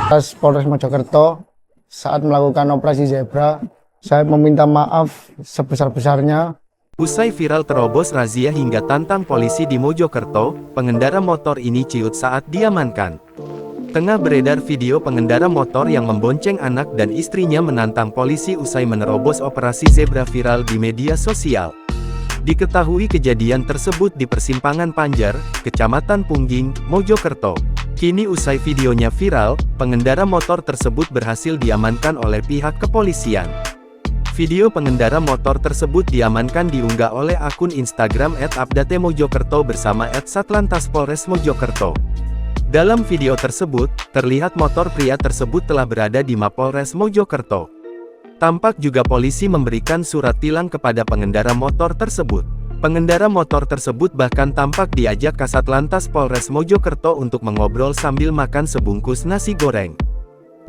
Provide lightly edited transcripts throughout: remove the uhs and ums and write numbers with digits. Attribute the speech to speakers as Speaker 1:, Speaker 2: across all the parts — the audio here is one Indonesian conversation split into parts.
Speaker 1: Polres Mojokerto saat melakukan operasi zebra, saya meminta maaf sebesar-besarnya.
Speaker 2: Usai viral terobos razia hingga tantang polisi di Mojokerto, pengendara motor ini ciut saat diamankan. Tengah beredar video pengendara motor yang membonceng anak dan istrinya menantang polisi usai menerobos operasi zebra viral di media sosial. Diketahui kejadian tersebut di persimpangan Panjar, Kecamatan Pungging, Mojokerto. Kini usai videonya viral, pengendara motor tersebut berhasil diamankan oleh pihak kepolisian. Video pengendara motor tersebut diamankan diunggah oleh akun Instagram @updatemojokerto bersama @satlantas Polres Mojokerto. Dalam video tersebut, terlihat motor pria tersebut telah berada di Mapolres Mojokerto. Tampak juga polisi memberikan surat tilang kepada pengendara motor tersebut. Pengendara motor tersebut bahkan tampak diajak Kasat Lantas Polres Mojokerto untuk mengobrol sambil makan sebungkus nasi goreng.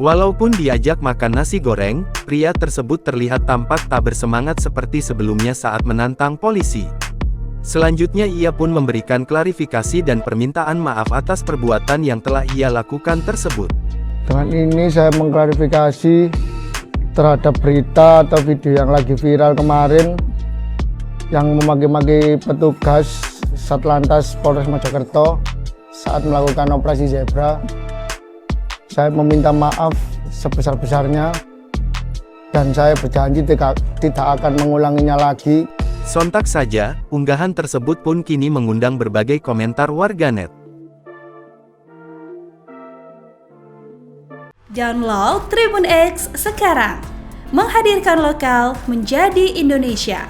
Speaker 2: Walaupun diajak makan nasi goreng, pria tersebut terlihat tampak tak bersemangat seperti sebelumnya saat menantang polisi. Selanjutnya ia pun memberikan klarifikasi dan permintaan maaf atas perbuatan yang telah ia lakukan tersebut.
Speaker 1: Dengan ini saya mengklarifikasi terhadap berita atau video yang lagi viral kemarin yang memaki-maki petugas Satlantas Polres Mojokerto saat melakukan operasi zebra. Saya meminta maaf sebesar-besarnya dan saya berjanji tidak akan mengulanginya lagi.
Speaker 2: Sontak saja, unggahan tersebut pun kini mengundang berbagai komentar warganet.
Speaker 3: Download Tribun X sekarang, menghadirkan lokal menjadi Indonesia.